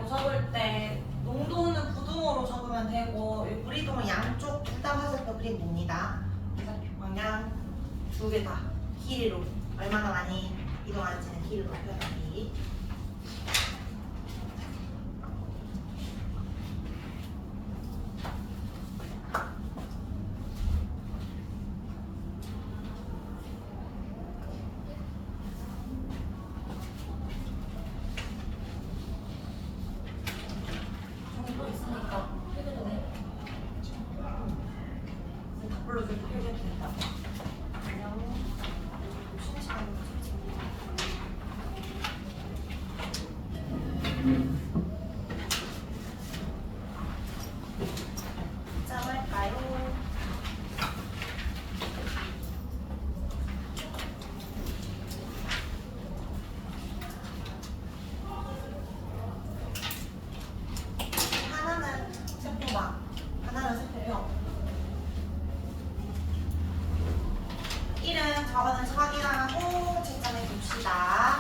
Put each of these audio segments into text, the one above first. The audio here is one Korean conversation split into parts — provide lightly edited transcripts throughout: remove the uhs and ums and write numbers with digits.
적을 때 농도는 부등호로 적으면 되고 무리동은 양쪽 둘 다 화살표 그리면 됩니다. 화살표 방향 두 개 다 길이로 얼마나 많이 이동하는지는 길이로 표현하기. 또 있으니까 해결도 해. 답글로 좀 해결도 된다. 안녕. 쉬는 시간으로 할까요? 하나는 세포막, 하나는 세포형. 1은 저거는 확인하고 채점해 봅시다.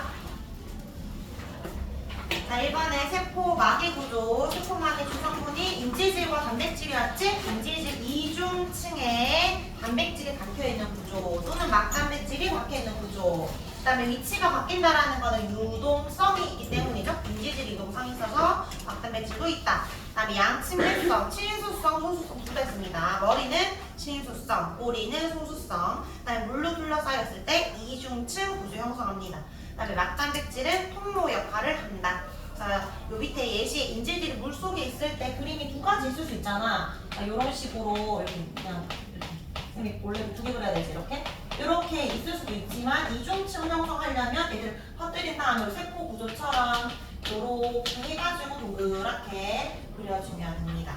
자, 1번에 세포막의 구조, 세포막의 주성분이 인지질과 단백질이었지? 인지질 이중층에 단백질이 박혀있는 구조 또는 막단백질이 박혀있는 구조. 그 다음에 위치가 바뀐다라는 것은 유동성이 있기 때문이죠. 인지질 이동성이 있어서 막단백질도 있다. 그 다음에 양침밀성, 친수성, 소수성 둘 다 있습니다. 머리는 친수성, 꼬리는 소수성. 그 다음에 물로 둘러싸였을 때 이중층 구조 형성합니다. 그 다음에 막단백질은 통로 역할을 한다. 자, 요 밑에 예시에 인질들이 물 속에 있을 때 그림이 두 가지 있을 수 있잖아. 자, 이런 식으로 이렇게 그냥 이렇게 원래 두 개 그려야 되지 이렇게? 이렇게 있을 수도 있지만 이중층 형성하려면 얘들 퍼뜨린 다음에 세포 구조처럼 이렇게 해가지고 동그랗게 그려주면 됩니다.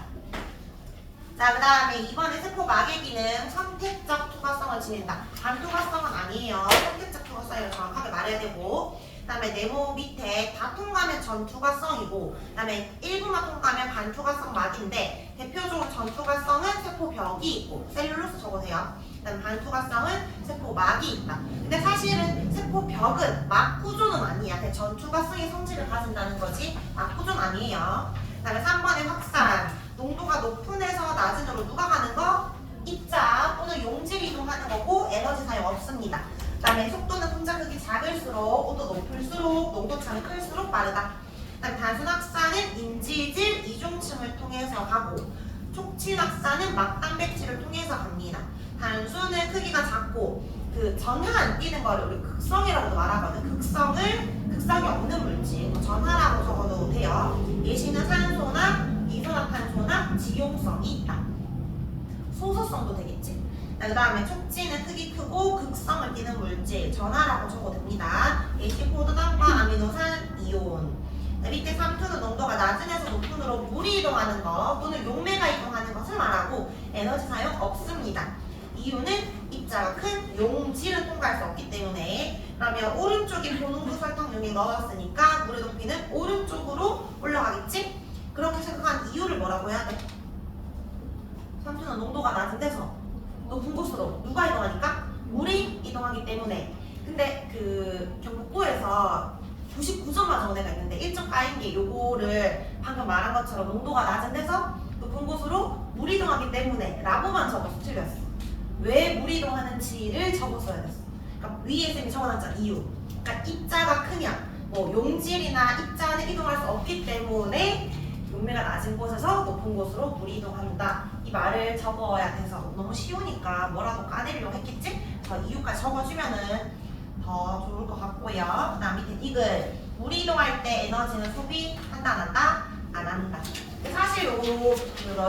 자, 그 다음에 이번에 세포 막의 기능 선택적 투과성을 지닌다. 반투과성은 아니에요. 선택적 투과성이라고 정확하게 말해야 되고, 그 다음에 네모 밑에 다 통과하면 전투과성이고, 그 다음에 일부만 통과하면 반투과성 막인데, 대표적으로 전투과성은 세포벽이 있고, 셀룰로스 적으세요. 그 다음에 반투과성은 세포막이 있다. 근데 사실은 세포벽은 막 구조는 아니야. 그냥 전투과성의 성질을 가진다는 거지 막 구조는 아니에요. 그 다음에 3번의 확산. 농도가 높은 에서 낮은 으로 누가 가는 거? 입자 또는 용질 이동하는 거고 에너지 사용 없습니다. 그 다음에 속도는 분자 크기 작을수록 온도 높을수록 농도 차는 클수록 빠르다. 그 다음에 단순 확산은 인지질 이중층을 통해서 가고 촉진 확산은 막단백질을 통해서 갑니다. 단순은 크기가 작고 그 전혀 안 뛰는 거를 우리 극성이라고도 말하거든. 극성이 없는 물질 전하라고 적어도 돼요. 예시는 산소나 이산화탄소나 지용성이 있다. 소소성도 되겠지. 그 다음에 촉진은 크기 크고 극성을 띠는 물질 전하라고 적어도 됩니다. 예시 포도당과 아미노산 이온. 밑에 3투는 농도가 낮은에서 높은으로 물이 이동하는 것 또는 용매가 이동하는 것을 말하고 에너지 사용 없습니다. 이유는 입자가 큰 용질은 통과할 수 없기 때문에. 그러면 오른쪽에 고농도 설탕용에 넣었으니까 물의 높이는 오른쪽으로 올라가겠지? 그렇게 생각한 이유를 뭐라고 해야 돼? 3투는 농도가 낮은 데서 높은 곳으로 누가 이동하니까? 물이 이동하기 때문에. 근데 그 경북고에서 99점 맞은 애가 있는데 1점 까인 게 요거를 방금 말한 것처럼 농도가 낮은 데서 높은 곳으로 물이 이동하기 때문에 라고만 적어서 틀렸어. 왜 물이 이동하는지를 적었어야 됐어. 그러니까 위에 쌤이 적어놨잖아. 이유. 그러니까 입자가 크면 뭐 용질이나 입자는 이동할 수 없기 때문에 용매가 낮은 곳에서 높은 곳으로 물이 이동한다. 이 말을 적어야 돼서 너무 쉬우니까 뭐라도 까내리려고 했겠지? 저 이유까지 적어주면은 더 좋을 것 같고요. 그 다음 밑에 디귿. 물이 이동할 때 에너지는 소비한다 안 한다? 안 한다. 사실 요거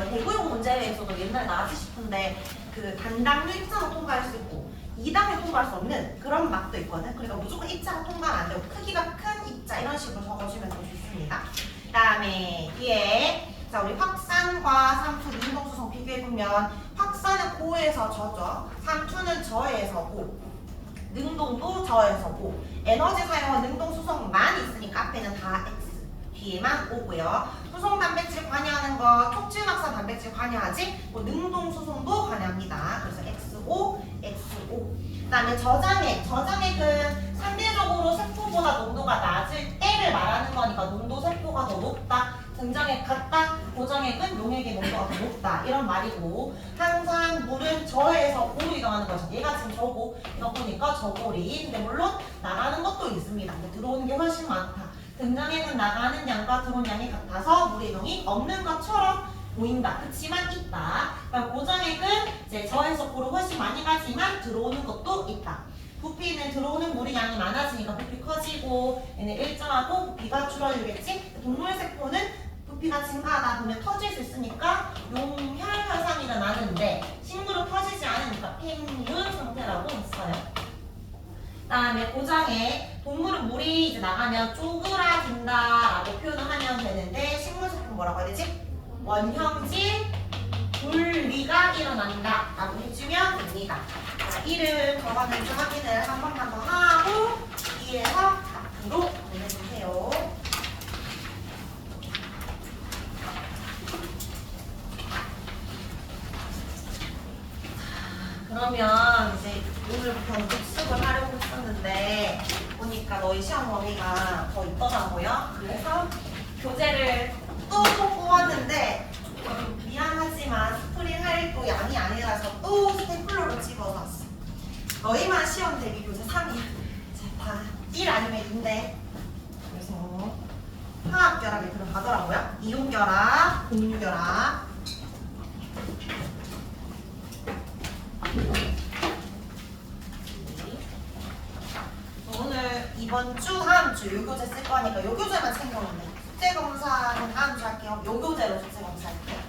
대구용 문제에서도 옛날에 나왔지 싶은데 그 단당류 입자가 통과할 수 있고 2당류 통과할 수 없는 그런 막도 있거든. 그러니까 무조건 입자가 통과는 안 되고 크기가 큰 입자 이런 식으로 적어주면 더 좋습니다. 그 다음에 뒤에 자 우리 확산과 삼투 능동수성 비교해보면 확산은 고에서 저죠. 삼투는 저에서 고. 능동도 저에서 고. 에너지 사용은 능동수성만 있으니까 앞에는 다 X. 뒤에만 오고요. 수송 단백질 관여하는 거 촉진 확산 단백질 관여하지? 뭐 능동 수송도 관여합니다. 그래서 XO, XO. 그다음에 저장액은 상대적으로 세포보다 농도가 낮을 때를 말하는 거니까 농도 세포가 더 높다. 등장액 같다, 고정액은 용액의 농도가 더 높다 이런 말이고 항상 물은 저에서 고로 이동하는 거죠. 얘가 지금 저고 이거 보니까 저고리. 근데 물론 나가는 것도 있습니다. 근데 들어오는 게 훨씬 많다. 등장액은 나가는 양과 들어오는 양이 같아서 물 이동이 없는 것처럼 보인다. 그치만 있다. 그럼 고정액은 이제 저에서 고로 훨씬 많이 가지만 들어오는 것도 있다. 부피는 들어오는 물의 양이 많아지니까 부피 커지고 얘는 일정하고 부피가 줄어들겠지? 동물세포는 부피가 증가하다 보면 터질 수 있으니까 용혈 현상이 나는데 식물은 터지지 않으니까 팽윤 상태라고 했어요. 그다음에 고정액 동물은 물이 이제 나가면 쪼그라든다라고 표현을 하면 되는데 식물세포는 뭐라고 해야 되지? 원형질 분리가 일어난다 라고 해주면 됩니다. 자, 이름 적어내서 확인을 한 번만 더 하고 뒤에서 앞으로 보내주세요. 그러면 이제 오늘부터 복습을 하려고 했었는데 보니까 너희 시험 범위가 더 있더라고요. 그래서 교재를 또 뽑았는데 미안하지만 스프링할 또 양이 아니라서 또 스테플러로 집어서 왔어. 너희만 시험 대비 교재 3위. 다 1 아니면 2인데 그래서 화학결합이 들어가더라고요. 이온결합, 공유결합. 오늘 이번 주, 다음 주 요 교재 쓸 거니까 요 교재만 챙겨오면 돼. 숙제검사는 다음 주 할게요. 요 교재로 숙제검사 할게요.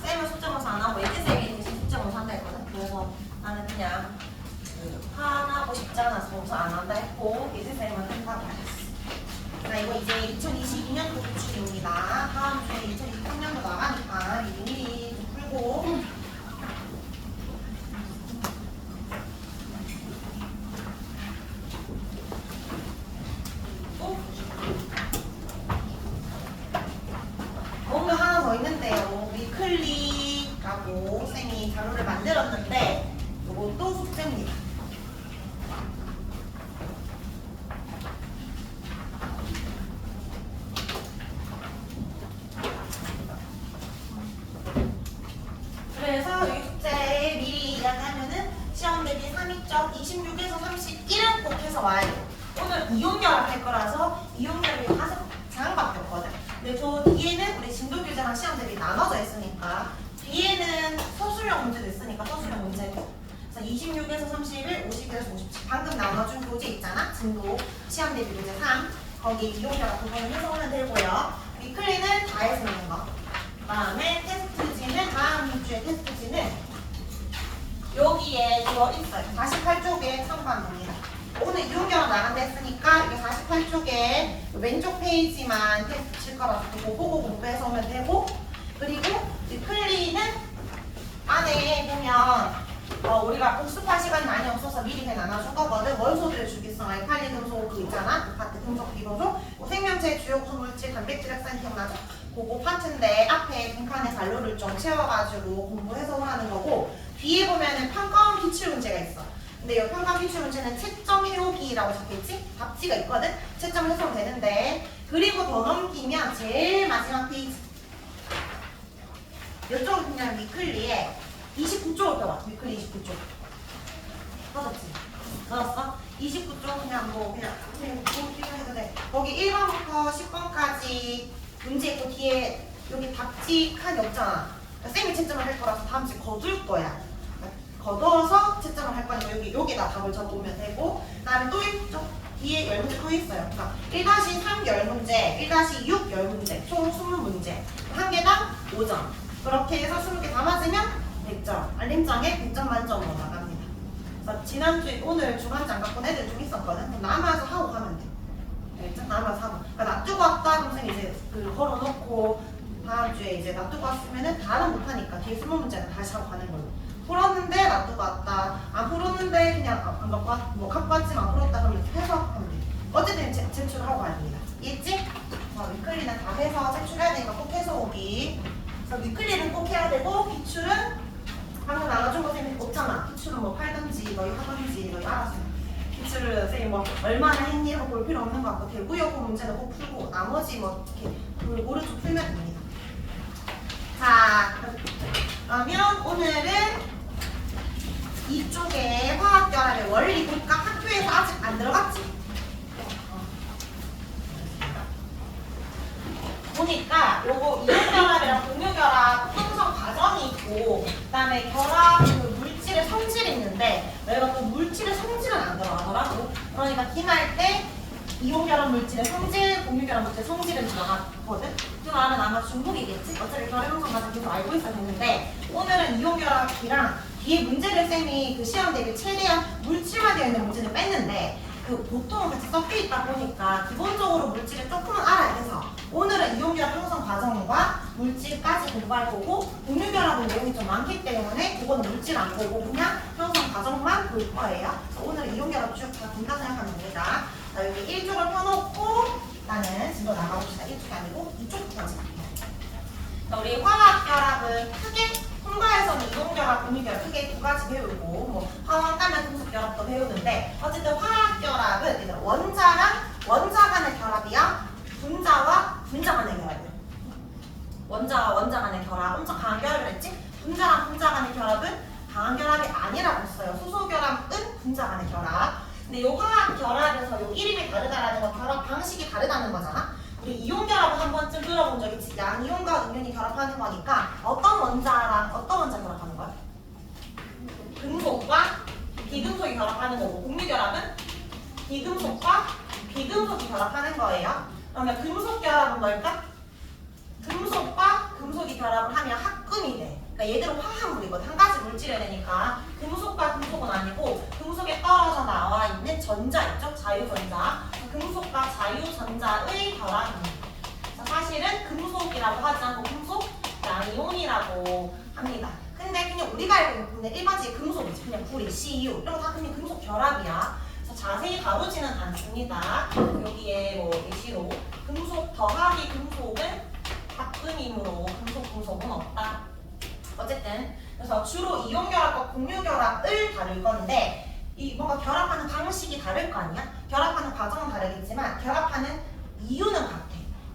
쌤은 숙제검사 안 하고 예지쌤이 대신 숙제검사 한다 했거든. 그래서 나는 그냥 화나고 싶지 않아서 검사 안 한다 했고 예지쌤은 한다고 했어. 자, 이거 이제 2022년도 기출입니다. 다음 주에 2023년도 나가니까 미리 좀 풀고 뭔가 하나 더 있는데요. 위클리라고 쌤이 자료를 만들었는데 이것도 숙제입니다. 그래서 이 숙제 미리 이야기하면은 시험 대비 3위점 26에서 31은 꼭 해서 와야 돼요. 오늘 이온결합 할 거라서 이온결합이 5장밖에 없거든. 근데 저 뒤에는 우리 진도 교재랑 시험 대비 나눠져 있으니까 뒤에는 서술형 문제도 있으니까 서술형 문제고 그래서 26에서 31, 51에서 57 방금 나눠준 교재 있잖아. 진도 시험 대비 교재 3 거기 이온결합 그거는 해석하면 되고요. 위클리는 다 해서 있는 거. 그 다음에 테스트지는 다음 주에 테스트지는 여기에 들어있어요. 48쪽에 참고하면 됩니다. 오늘 이온결합 나간다 했으니까 이게 48쪽에 왼쪽 페이지만 테스트 칠 거라서 그거 보고 공부해서 오면 되고 그리고 위클리는 안에 보면 우리가 복습할 시간이 많이 없어서 미리 그냥 나눠줄 거거든. 원소들의 주기성, 알칼리 금속 그 있잖아. 그 파트 금속 비로소 생명체 주요 구물질 단백질 합산 기억나죠? 그거 파트인데 앞에 빈칸에 잔료를 좀 채워가지고 공부해서 하는 거고 뒤에 보면은 평가원 기출 문제가 있어. 근데 이 평가 기출 문제는 채점 해오기라고 적혀있지? 답지가 있거든? 채점 해석은 되는데 그리고 더 넘기면 제일 마지막 페이지 이쪽은 그냥 위클리에 29쪽을 펴봐. 위클리 29쪽 맞았지? 맞았어? 29쪽 그냥 그냥 해도 돼. 거기 1번부터 10번까지 문제 있고 뒤에 여기 답지 칸이 없잖아. 쌤이 채점을 할 거라서 다음 주에 거둘 거야. 걷어서 채점을 할 거니까 여기다 답을 적어오면 되고 그다음에 또 이쪽 뒤에 열 문제 또 있어요. 그러니까 1-3 열 문제, 1-6 열 문제, 총 20문제 한 개당 5점 그렇게 해서 20개 다 맞으면 100점 알림장에 100점 만점으로 나갑니다. 그래서 지난주에 오늘 중간지 안 갖고 온 애들 좀 있었거든. 그럼 남아서 하고 가면 돼. 네, 남아서 하고 그러니까 놔두고 왔다 그러면 이제 걸어놓고 다음 주에 이제 놔두고 왔으면은 다는 못하니까 뒤에 20문제는 다시 하고 가는 걸로. 풀었는데 놔두고 왔다. 안 풀었는데 그냥 안 갖고 왔, 갖고 왔지만 안 풀었다 그러면 해석하면 돼. 어쨌든 제출하고 가야 됩니다. 이해했지? 위클리는 다 해서 제출해야 되니까 꼭 해서 오기. 그래서 위클리는 꼭 해야 되고 기출은 방금 나눠준 거 쌤이 없잖아. 기출은 뭐 팔든지 너희 하든지 너희 알아서. 기출을 선생님 뭐 얼마나 했니 하고 볼 필요 없는 것 같고 대구여고 문제는 꼭 풀고 나머지 뭐 이렇게 오른쪽 풀면 됩니다. 자, 그러면 오늘은 이쪽에 화학결합의 원리 볼까? 학교에서 아직 안 들어갔지? 보니까 요거 이온결합이랑 공유결합 형성 과정이 있고 그다음에 결합 그 물질의 성질이 있는데 내가 또 물질의 성질은 안 들어가더라고. 그러니까 기말 때 이온결합 물질의 성질, 공유결합 물질의 성질은 들어갔거든. 그 말은 아마 중복이겠지? 어차피 결합 형성 과정 계속 알고 있어야 되는데 오늘은 이온결합이랑 뒤에 문제를 쌤이 그 시험 대비 최대한 물질화 되어 있는 문제를 뺐는데 그 보통은 같이 섞여 있다 보니까 기본적으로 물질을 조금은 알아야 돼서 오늘은 이온결합 형성 과정과 물질까지 공부할 거고 공유결합은 내용이 좀 많기 때문에 그거는 물질 안 보고 그냥 형성 과정만 볼 거예요. 그래서 오늘은 이온결합 쭉 다 본다 생각하면 됩니다. 자, 여기 1쪽을 펴놓고 나는 진도 나가봅시다. 1쪽이 아니고 이쪽부터 자, 우리 화학결합은 크게 통과에서는 이온결합, 공유결합 크게 두 가지 배우고 뭐 화학간의 금속결합도 배우는데 어쨌든 화학결합은 얘들아 원자 간의 결합이야. 분자와 분자 간의 결합이야. 원자와 원자 간의 결합 엄청 강한 결합을 했지? 분자랑 분자 간의 결합은 강한 결합이 아니라고 했어요. 수소결합은 분자 간의 결합. 근데 요 화학결합에서 요 이름이 다르다라는 건 결합 방식이 다르다는 거잖아. 우리 이온결합은 한 번쯤 들어본 적 있지? 양이온과 음이온이 결합하는 거니까 어떤 원자랑 어떤 원자 결합하는 거야? 금속과 비금속이 결합하는 거고 공유결합은 비금속과 비금속이 결합하는 거예요. 그러면 금속결합은 뭘까? 금속과 금속이 결합을 하면 합금이 돼. 그러니까 얘들은 화합물이거든. 한 가지 물질이어야 되니까 금속과 금속은 아니고 금속에 떨어져 나와 있는 전자 있죠? 자유전자. 금속과 자유전자의 결합입니다. 사실은 금속이라고 하지 않고 금속 양이온이라고 합니다. 근데 그냥 우리가 알고 있는 일반적인 금속이지. 그냥 구리, CU 이런 거 다 그냥 금속 결합이야. 그래서 자세히 다루지는 않습니다. 여기에 뭐 예시로 금속 더하기 금속은 합금이므로 금속은 없다. 어쨌든 그래서 주로 이온결합과 공유결합을 다룰 건데 이 뭔가 결합하는 방식이 다를 거 아니야? 결합하는 과정은 다르겠지만 결합하는 이유는 같아.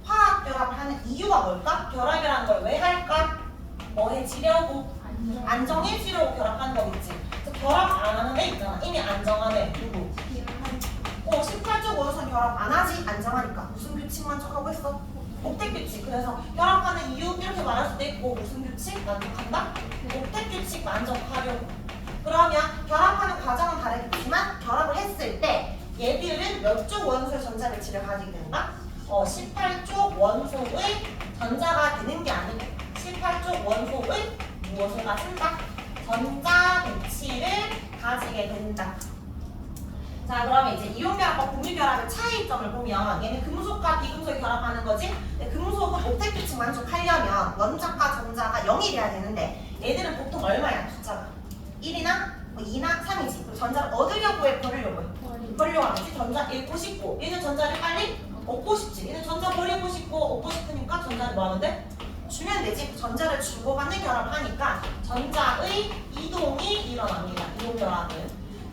화학 결합을 하는 이유가 뭘까? 결합이라는 걸 왜 할까? 뭐 해지려고? 안정해지려고 결합하는 거겠지. 그래서 결합 안 하는 애 있잖아. 이미 안정한 애 누구? 18조 원선 결합 안 하지? 안정하니까. 무슨 규칙 만족하고 있어? 옥택 규칙. 그래서 결합하는 이유 이렇게 말할 수도 있고 무슨 규칙 만족한다? 옥택 규칙 만족하려고. 그러면 결합하는 과정은 다르겠지만 결합을 했을 때 얘들은 몇 쪽 원소의 전자 배치를 가지게 된다? 18쪽 원소의 전자가 되는 게 아니고 18쪽 원소의 무엇을 가진다? 전자 배치를 가지게 된다. 자, 그러면 이제 이온결합과 공유결합의 차이점을 보면 얘는 금속과 비금속이 결합하는 거지. 근데 금속은 옥택 규칙 만족하려면 원자과 전자가 0이 돼야 되는데 얘들은 보통 얼마야? 숫자가 1이나 뭐 2나 3이지. 그리고 전자를 얻으려고 해? 버리려고 해? 버리려고 하겠지. 전자 잃고 싶고 얘는 전자를 빨리 얻고 싶지. 얘는 전자 버리고 싶고 얻고 싶으니까 전자를 뭐 하는데? 주면 되지. 그 전자를 주고받는 결합을 하니까 전자의 이동이 일어납니다. 이온결합은.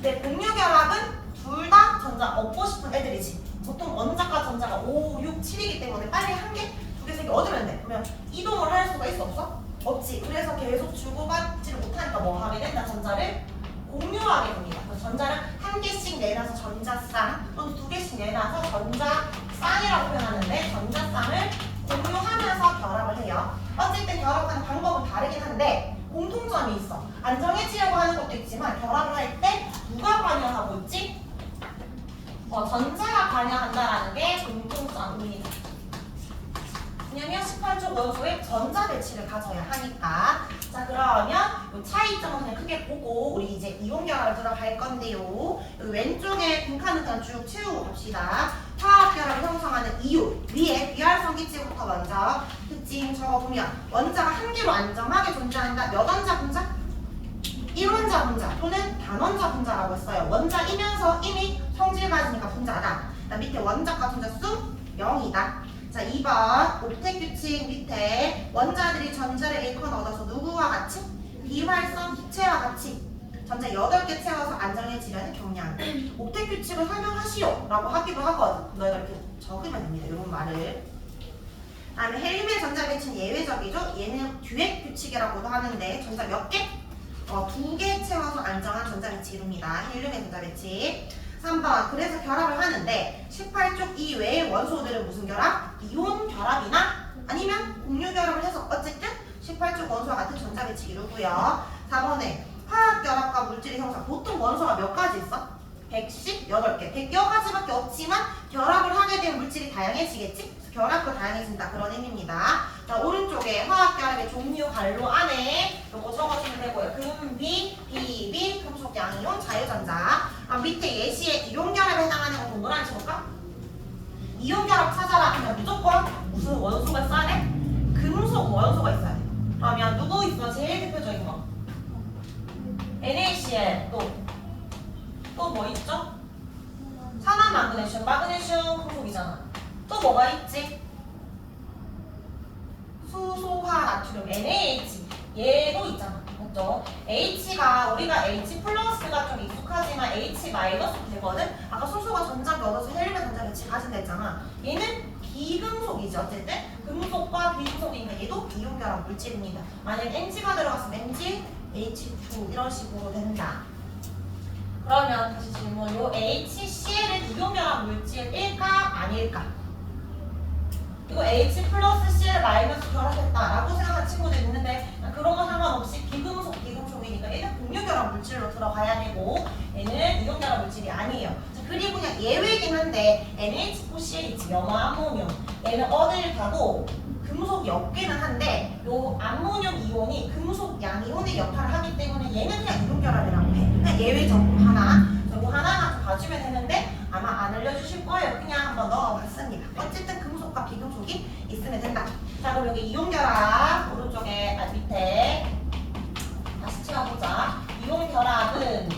근데 공유결합은 둘 다 전자 얻고 싶은 애들이지. 보통 원자과 전자가 5, 6, 7이기 때문에 빨리 한 개, 두 개, 세 개 얻으면 돼. 그러면 이동을 할 수가 있어 없어? 없지. 그래서 계속 주고받지를 못하니까 뭐 하게 된다? 전자를 공유하게 됩니다. 그래서 전자를 한 개씩 내놔서 전자쌍 또는 두 개씩 내놔서 전자쌍이라고 표현하는데 전자쌍을 공유하면서 결합을 해요. 어쨌든 결합하는 방법은 다르긴 한데 공통점이 있어. 안정해지려고 하는 것도 있지만 결합을 할 때 누가 관여하고 있지? 전자가 관여한다라는 게 공통점입니다. 왜냐면 18조 원소의 전자 배치를 가져야 하니까. 자, 그러면 이 차이점은 그냥 크게 보고 우리 이제 이온결합을 들어갈 건데요. 여기 왼쪽에 빈칸은 그냥 쭉 채우고 갑시다. 화학결합을 형성하는 이유. 위에 비활성 기체부터 먼저 특징 적어보면 원자가 한 개로 안정하게 존재한다. 몇 원자 분자? 1원자 분자 또는 단원자 분자라고 했어요. 원자이면서 이미 성질 가지니까 분자다. 밑에 원자과 분자수 0이다. 자, 2번 옥택 규칙 밑에 원자들이 전자를 잃거나 얻어서 누구와 같이? 비활성 기체와 같이 전자 8개 채워서 안정해지려는 경량. 옥텟 규칙을 설명하시오 라고 하기도 하거든. 너희가 이렇게 적으면 됩니다. 이런 말을. 다음에 헬륨의 전자 배치는 예외적이죠. 얘는 듀엣 규칙이라고도 하는데 전자 몇 개? 2개 채워서 안정한 전자 배치 이룹니다. 헬륨의 전자 배치. 3번 그래서 결합을 하는데 18쪽 이외의 원소들은 무슨 결합? 이온 결합이나 아니면 공유 결합을 해서 어쨌든 18쪽 원소와 같은 전자 배치 이루고요. 4번에 화학 결합과 물질의 형성. 보통 원소가 몇 가지 있어? 118개. 100여 가지밖에 없지만 결합을 하게 되면 물질이 다양해지겠지? 결합도 다양해진다. 그런 의미입니다. 자, 오른쪽에 화학 결합의 종류 갈로 안에 요거 적어주면 되고요. 금, 비, 비비, 금속, 양이온, 자유전자. 밑에 예시에 이온 결합에 해당하는 거 동그라미 쳐볼까? 이온 결합 찾아라. 그냥 무조건 무슨 원소가 써야 돼? 금속 원소가 있어야 돼. 그러면 누구 있어? 제일 대표적인 거. NaCl 또 뭐 있죠? 산화 마그네슘, 마그네슘 금속이잖아. 또 뭐가 있지? 수소화 나트륨, NaH 얘도 있잖아. 맞죠? H가 우리가 H 플러스가 좀 익숙하지만 H 마이너스 되거든? 아까 수소가 전자를 얻어서 헬륨의 전자 배치 가진다 했잖아. 얘는 비금속이지. 어쨌든 금속과 비금속이니까 얘도 이온 결합 물질입니다. 만약에 NG가 들어갔으면 NG, H2 이런 식으로 된다. 그러면 다시 질문. 요 HCl은 이온 결합 물질일까 아닐까? 이거 H 플러스 Cl 마이너스 결합했다라고 생각하는 친구들 있는데 그런 거 상관없이 비금속이니까 얘는 공유 결합 물질로 들어가야 되고 얘는 이온 결합 물질이 아니에요. 자, 그리고 그냥 예외이긴 한데 NH4CL 있지. 염화 암모늄. 얘는 어딜 가도 금속이 없기는 한데 요 암모늄 이온이 금속 양이온의 역할을 하기 때문에 얘는 그냥 이온 결합이라고 해. 그냥 예외적으로 하나. 그리고 하나만 봐주면 되는데 아마 안 알려주실 거예요. 그냥 한번 넣어봤습니다. 어쨌든 금속과 비금속이 있으면 된다. 자, 그럼 여기 이온 결합 오른쪽에 밑에 다시 채워보자. 이온 결합은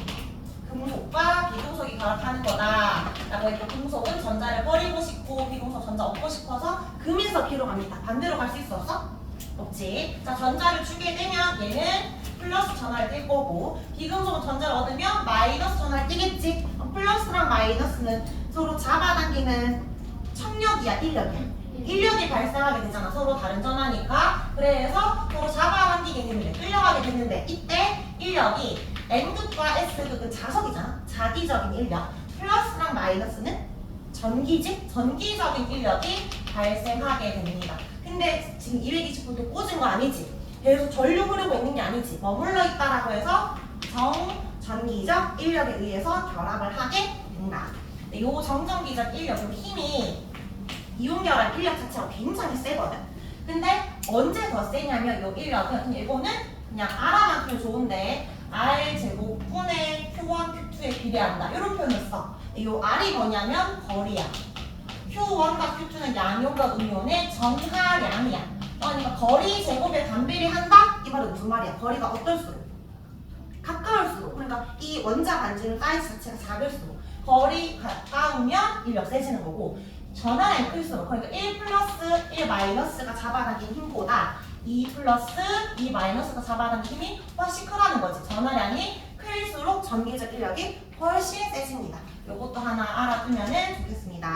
금속과 비금속이 결합하는 거다. 라고 했고 금속은 전자를 버리고 싶고 비금속 전자 얻고 싶어서 금에서 비로 갑니다. 반대로 갈 수 있어서? 없지. 자, 전자를 주게 되면 얘는 플러스 전하를 뗄 거고 비금속은 전자를 얻으면 마이너스 전하를 떼겠지. 플러스랑 마이너스는 서로 잡아당기는 청력이야, 인력이야. 인력이 발생하게 되잖아. 서로 다른 전하니까. 그래서 서로 잡아당기게 되는데 끌려가게 되는데 이때 인력이 N극과 S극 그 자석이잖아. 자기적인 인력. 플러스랑 마이너스는 전기적인 인력이 발생하게 됩니다. 근데 지금 220V 꽂은 거 아니지? 계속 전류 흐르고 있는 게 아니지. 머물러 있다라고 해서 정전기적 인력에 의해서 결합을 하게 된다. 이 정전기적 인력, 힘이 이온 결합 인력 자체가 굉장히 세거든. 근데 언제 더 세냐면 이 인력은 이거는 그냥 알아만 면 좋은데 R 제곱분의 Q1, Q2에 비례한다. 이런 표현을 써. 이 R이 뭐냐면 거리야. Q1과 Q2는 양이온과 음이온의 전하량이야. 그러니까 거리 제곱에 반비례한다? 이 말은 무슨 말이야? 거리가 어떨수록? 가까울수록. 그러니까 이 원자 반지름 사이즈 자체가 작을수록 거리 가까우면 인력 세지는 거고 전하량이 클수록 그러니까 1 플러스 1 마이너스가 잡아당긴 힘보다 2 플러스 2 마이너스가 잡아당긴 힘이 훨씬 크다는 거지. 전하량이 클수록 전기적 인력이 훨씬 세집니다. 이것도 하나 알아두면 좋겠습니다.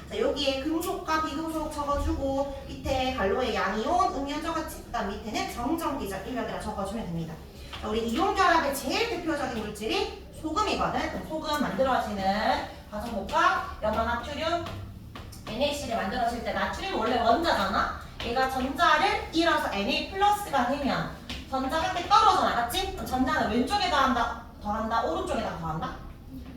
자, 여기에 금속과 비금속 적어주고 밑에 갈로에 양이온, 음이온 적었지. 그 다음 밑에는 정전기적 인력이라 적어주면 됩니다. 자, 우리 이온 결합의 제일 대표적인 물질이 소금이거든. 소금 만들어지는 과정 볼까? 염화나트륨, NaCl이 만들어질 때 나트륨 원래 원자잖아. 얘가 전자를 잃어서 Na 플러스가 되면 전자 한 개 떨어져 나갔지? 그럼 전자는 왼쪽에다 더한다? 오른쪽에다 더한다?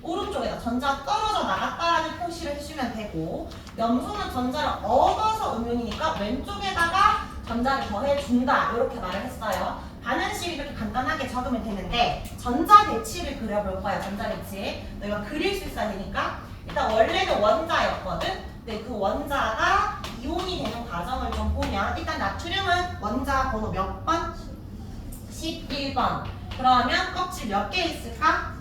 오른쪽에다 전자 떨어져 나갔다라는 표시를 해주면 되고 염소는 전자를 얻어서 음이온이니까 왼쪽에다가 전자를 더해준다 이렇게 말을 했어요. 반응식이 이렇게 간단하게 적으면 되는데 전자 배치를 그려볼 거야. 전자 배치 너희가 그릴 수 있어야 되니까 일단 원래는 원자였거든. 근데 그 원자가 이온이 되는 과정을 좀 보면 일단 나트륨은 원자 번호 몇 번? 11번. 그러면 껍질 몇 개 있을까?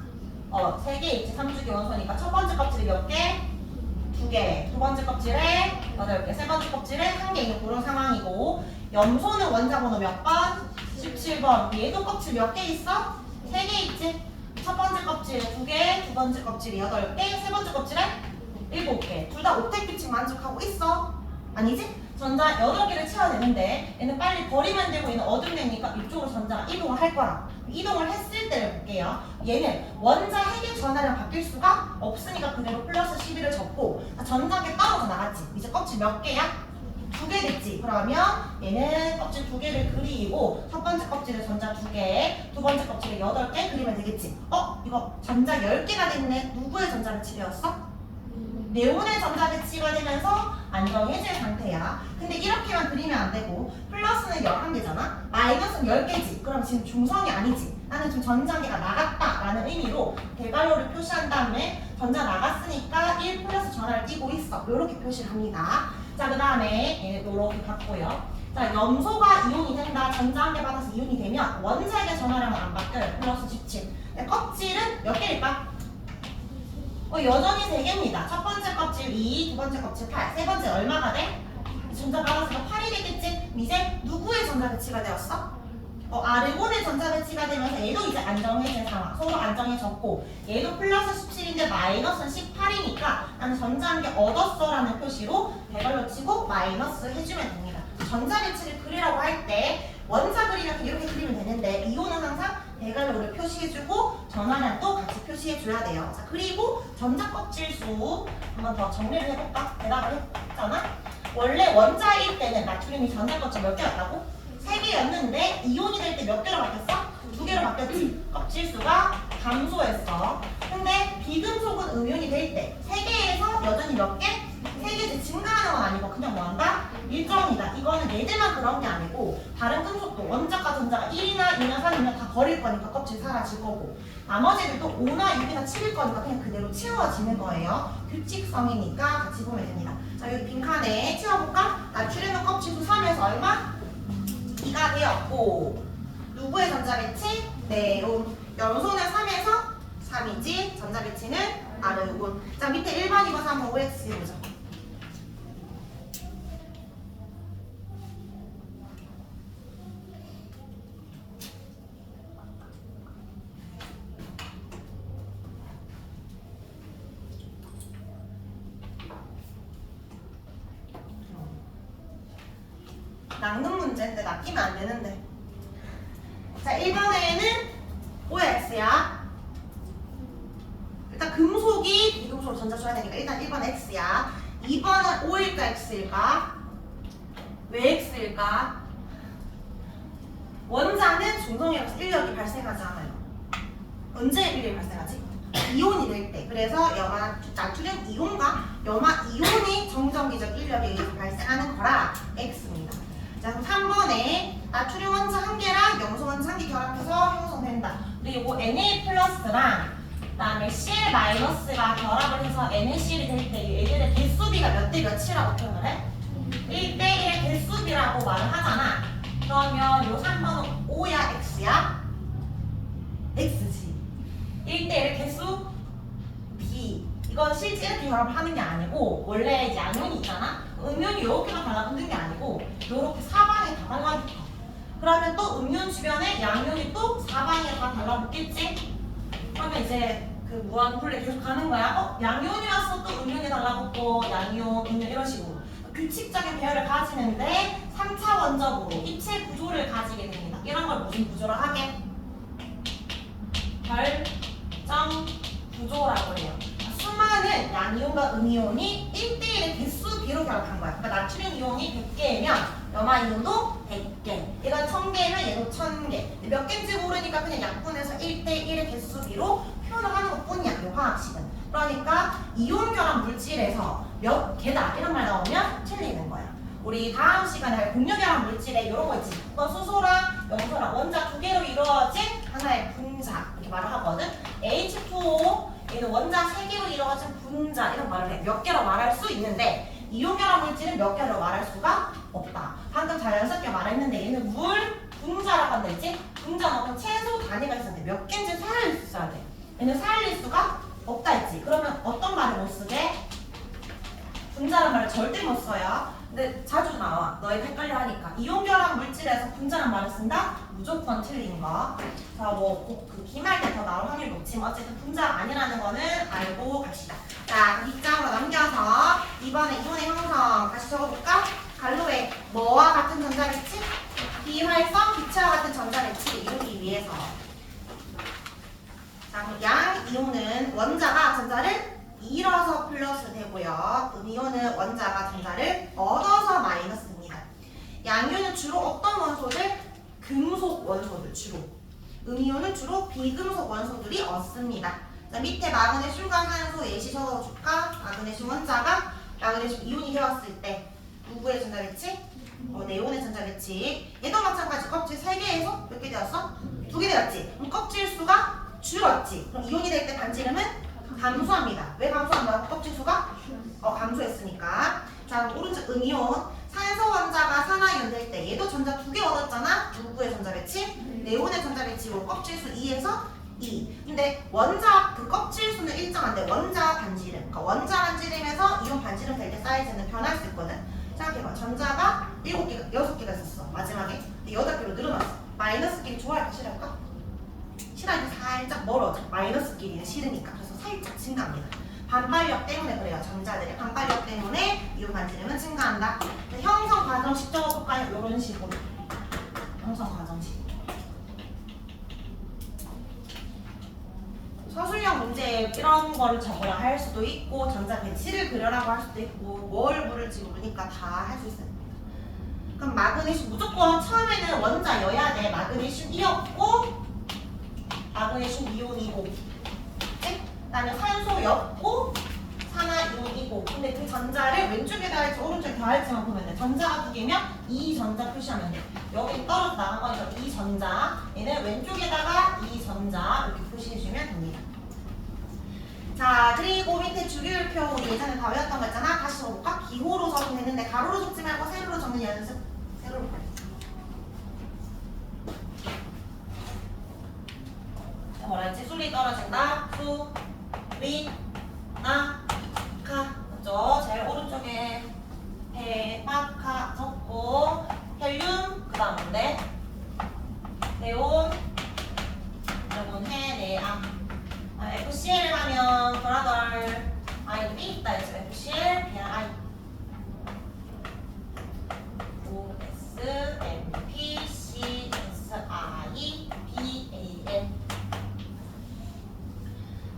3개 있지. 3주기 원소니까 첫 번째 껍질이 몇 개? 2개. 두 번째 껍질에 8개. 세 번째 껍질에 1개 있는 그런 상황이고 염소는 원자 번호 몇 번? 17번. 얘도 껍질 몇 개 있어? 3개 있지. 첫 번째 껍질에 2개, 두 번째 껍질에 8개, 세 번째 kop질에 7개. 둘 다 옥텟 규칙 만족하고 있어? 아니지? 전자 8개를 채워야 되는데 얘는 빨리 버리면 되고 얘는 어둠되니까 이쪽으로 전자가 이동을 할 거야. 이동을 했을 때를 볼게요. 얘는 원자 핵의 전하량 바뀔 수가 없으니까 그대로 플러스 11을 적고 전자계 떨어져 나갔지. 이제 껍질 몇 개야? 2개 됐지. 그러면 얘는 껍질 2개를 그리고 첫 번째 껍질에 전자 2개, 두 번째 껍질에 8개 그리면 되겠지. 이거 전자 10개가 됐네. 누구의 전자 배치되었어? 네온의 전자 배치가 되면서 안정해질 상태야. 근데 이렇게만 그리면 안 되고 플러스는 11개잖아. 마이너스는 10개지. 그럼 지금 중성이 아니지. 나는 지금 전자계가 나갔다라는 의미로 대괄호를 표시한 다음에 전자 나갔으니까 1 플러스 전하를 띄고 있어. 이렇게 표시를 합니다. 자, 그 다음에 이렇게 받고요. 자, 염소가 이온이 된다. 전자 한 개 받아서 이온이 되면 원자의 전하량은 안 바뀌어요. 플러스 17. 껍질은 몇 개일까? 여전히 3개입니다. 첫 번째 껍질 2, 두 번째 껍질 8, 세 번째 얼마가 돼? 전자 받았으니까 8이 되겠지? 이제 누구의 전자 배치가 되었어? 아르곤의 전자 배치가 되면서 얘도 이제 안정해진 상황. 서로 안정해졌고 얘도 플러스 17인데 마이너스는 18이니까 나는 전자 한 개 얻었어 라는 표시로 대괄호 치고 마이너스 해주면 됩니다. 전자 배치를 그리라고 할 때 원자 그리면 이렇게 그리면 되는데 이온은 항상 대괄호를 표시해주고 전하량도 같이 표시해줘야 돼요. 자, 그리고 전자 껍질 수 한번 더 정리를 해볼까? 대답을 했잖아. 원래 원자일 때는 나트륨이 전자 껍질 몇 개였다고? 3개였는데 이온이 될 때 몇 개로 바뀌었어? 2개로 바뀌었지. 껍질 수가 감소했어. 근데 비금속은 음이온이 될 때 3개에서 여전히 몇 개? 3개씩 증가하는 건 아니고 그냥 뭐한다? 일정이다. 이거는 얘들만 그런 게 아니고 다른 금속도 원자과 전자가 1이나 2나 3이면 다 버릴 거니까 껍질 사라질 거고 나머지들도 5나 6이나 7일 거니까 그냥 그대로 채워지는 거예요. 규칙성이니까 같이 보면 됩니다. 자, 여기 빈칸에 채워볼까? 나트륨은 껍질수 3에서 얼마? 2가 되었고 누구의 전자 배치? 네온. 염소는 3에서 3이지. 전자 배치는 아르곤. 자, 밑에 1번, 2번, 3번 OX 해보자. 낚는 문제인데 낚이면 안 되는데. 자, 1번에는 OX야. 일단 금속이 비금속으로 전자 줘야 되니까 일단 1번 X야. 2번은 O일까 X일까? 왜 X일까? 원자는 중성이라서 인력이 발생하지 않아요. 언제 인력이 발생하지? 이온이 될 때. 그래서 나트륨 이온과 염화 이온이 정전기적 인력에 의해서 발생하는 거라 X입니다. 자, 그럼 3번에 나트륨 원자 1개랑 염소 원자 1개 결합해서 형성된다. 그리고 Na 플러스랑 그다음에 Cl 마이너스가 결합을 해서 NaCl이 될 때 얘들의 개수비가 몇 대 몇이라고 표현을 해? 1대1의 개수비라고 말을 하잖아. 그러면 요 3번은 O야 X야? X지. 1대1의 개수 B. 이건 실제 이렇게 결합을 하는 게 아니고 원래 이제 양면이 있잖아. 음면이 이렇게만 달라붙는 게 아니고 이렇게 사방에 다 달라붙어. 그러면 또 음면 주변에 양면이 또 사방에 다 달라붙겠지? 그러면 이제 그 무한분리 계속 가는 거야. 양면이 왔어 또 음면이 달라붙고 양이온, 음면 이런 식으로 규칙적인 배열을 가지는데 3차원적으로 입체 구조를 가지게 됩니다. 이런 걸 무슨 구조로 하게? 결정 구조라고 해요. 수많은 양이온과 음이온이 1대1의 개수비로 결합한 거야. 그러니까 나트륨 이온이 100개면 염화 이온도 100개. 얘가 1000개면 얘도 1000개. 몇 개인지 모르니까 그냥 약분해서 1대1의 개수비로 표현을 하는 것 뿐이야. 이 화학식은. 그러니까 이온 결합 물질에서 몇 개다 이런 말 나오면 틀리는 거야. 우리 다음 시간에 할 공유 결합 물질에 이런 거 있지. 수소랑 염소랑 원자 2개로 이루어진 하나의 분자 이렇게 말을 하거든. H2O 얘는 원자 3개로 이루어진 분자 이런 말을 해. 몇 개로 말할 수 있는데 이온 결합 물질은 몇 개로 말할 수가 없다. 방금 자연스럽게 말했는데 얘는 물 분자라고 한다 했지? 분자는 어떤 최소 단위가 있었는데 몇 개인지 살릴 수 있어야 돼. 얘는 살릴 수가 없다 했지. 그러면 어떤 말을 못 쓰게? 분자란 말을 절대 못 써요. 근데 자주 나와. 너희가 헷갈려 하니까. 이온결합 물질에서 분자란 말을 쓴다? 무조건 틀린 거. 자, 그 기말 때 더 나올 확률이 높지만 어쨌든 분자가 아니라는 거는 알고 갑시다. 자, 뒷장으로 넘겨서 이번에 이온의 형성 다시 적어볼까? 갈로에 뭐와 같은 전자 배치? 비활성 기체와 같은 전자 배치를 이루기 위해서. 자, 그럼 양 이온은 원자가 전자를 잃어서 플러스 되고요. 음이온은 원자가 전자를 얻어서 마이너스입니다. 양이온은 주로 어떤 원소들? 금속 원소들 주로. 음이온은 주로 비금속 원소들이 얻습니다. 자, 밑에 마그네슘과 산소 예시 적어줄까? 마그네슘 원자가 마그네슘 이온이 되었을 때 누구의 전자 배치? 네온의 전자 배치. 얘도 마찬가지. 껍질 3개에서 몇 개 되었어? 2개 되었지. 그럼 껍질 수가 줄었지. 그럼 이온이 될 때 반지름은 감소합니다. 왜 감소한다고? 껍질 수가 감소했으니까. 자, 오른쪽 음이온. 산소 원자가 산화이온 될 때 얘도 전자 2개 얻었잖아. 누구의 전자 배치? 네온의 전자 배치로 껍질 수 2에서 2. 근데 원자 그 껍질 수는 일정한데 원자 반지름. 그러니까 원자 반지름에서 이온 반지름 될 때 사이즈는 변할 수 있거든. 생각해봐. 전자가 7개가 6개가 있었어. 마지막에. 근데 8개로 늘어났어. 마이너스끼리 좋아할까 싫을까? 싫어하니까 살짝 멀어져. 마이너스끼리는 싫으니까. 그래서 살짝 증가합니다. 반발력 때문에 그래요. 전자들의 반발력 때문에 이온 반지름은 증가한다. 형성 과정식 적어볼까요? 이런 식으로. 형성 과정식. 서술형 문제에 이런 거를 적으라 할 수도 있고 전자 배치를 그려라고 할 수도 있고 뭘 물을지 모르니까 다 할 수 있습니다. 그럼 마그네슘 무조건 처음에는 원자여야 돼. 마그네슘이었고 마그네슘 이온이고 그다음에 산소였고 산화이온이고 근데 그 전자를 왼쪽에다 할지 오른쪽에 다 할지만 보면 돼. 전자가 2개면 이 전자 표시하면 돼. 여기 떨어져 나간 거니까 이 전자 얘는 왼쪽에다가 이 전자 이렇게 표시해주면 됩니다. 자, 그리고 밑에 주기율표 우리 예전에 다 외웠던 거 있잖아. 다시 적어볼까? 기호로 적으면 되는데 가로로 적지 말고 세로로 적는 연습. 세로로 볼게. 뭐라 했지? 술이 떨어진다. 수, 리, 나, 카. 맞죠? 제일 오른쪽에 해, 파, 카 적고 헬륨 그 다음 뭔데? 네온 네온 해, 네, FCL 하면 브라더 I도 B 있다 해서 FCL 그냥 I O, S, M, P, C, S, I, B, A, L.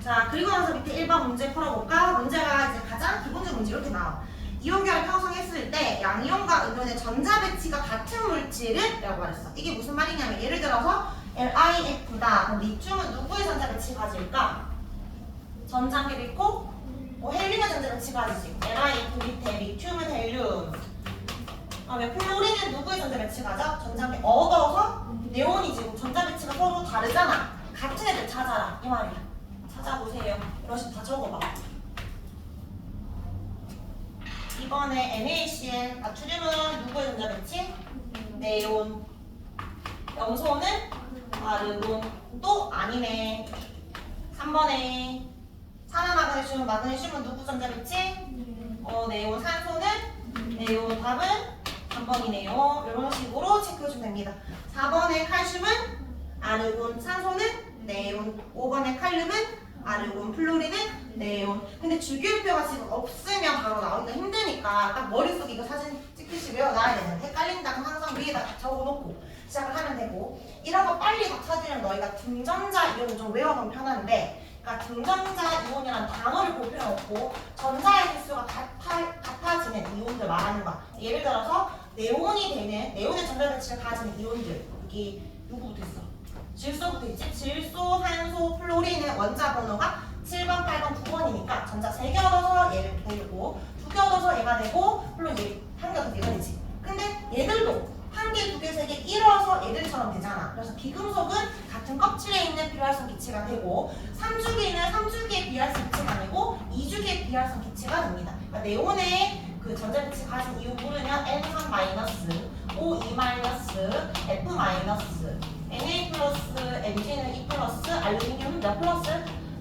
자, 그리고 나서 밑에 1번 문제 풀어볼까? 문제가 이제 가장 기본적인 문제 이렇게 나와. 이온결합 형성했을 때 양이온과 음이온의 전자 배치가 같은 물질을 라고 말했어. 이게 무슨 말이냐면 예를 들어서 LiF다. 그럼 리튬은 누구의 전자 배치 가질까? 전자계 있고 헬륨의 전자 배치 가지지. LiF 밑에 리튬은 헬륨. 그다음에 플로린은 누구의 전자 배치 가져? 전자계 얻어서 네온이지. 전자 배치가 서로 다르잖아. 같은 애들 찾아라. 이 말이야. 찾아보세요. 이런 식으로 다 적어봐. 이번에 NaCl, 나트륨은 누구의 전자 배치? 네온. 염소는 아르곤. 또 아니네. 3번에 산화마그네슘, 마그네슘은 누구 전자 배치? 네온. 산소는 네온. 답은 3번이네요. 이런 식으로 체크해주면 됩니다. 4번에 칼슘은 아르곤. 산소는 네온. 5번에 칼륨은 아르곤. 플로린은 네온. 근데 주기율표가 지금 없으면 바로 나오기가 힘드니까 딱 머릿속에 이거 사진 찍듯이 외워놔야 되는데 헷갈린다 그럼 항상 위에다 적어놓고 시작을 하면 되고 이런 거 빨리 다 찾으려면 너희가 등전자 이온을 좀 외워놓으면 편한데 그러니까 등전자 이온이라는 단어를 볼 필요는 없고 전자의 개수가 같아지는 이온들 말하는 거야. 예를 들어서 네온이 되는 네온의 전자 배치를 가지는 이온들 여기 누구부터 있어? 질소부터 있지? 질소, 산소, 플로린의 원자 번호가 7번, 8번, 9번이니까 전자 3개 얻어서 얘를 되고 2개 얻어서 얘가 되고 물론 얘 1개 얻어서 얘가 되지. 근데 얘들도 1개, 2개, 3개 잃어서 얘들처럼 되잖아. 그래서 비금속은 같은 껍질에 있는 비활성 기체가 되고 3주기는 3주기의 비활성 기체가 되고 2주기의 비활성 기체가 됩니다. 그러니까 네온의 그 전자 배치 가진 이온 부르면 N3-, O2-, F-, Na+, Mg는 E+, 알루미늄은 몇 플러스?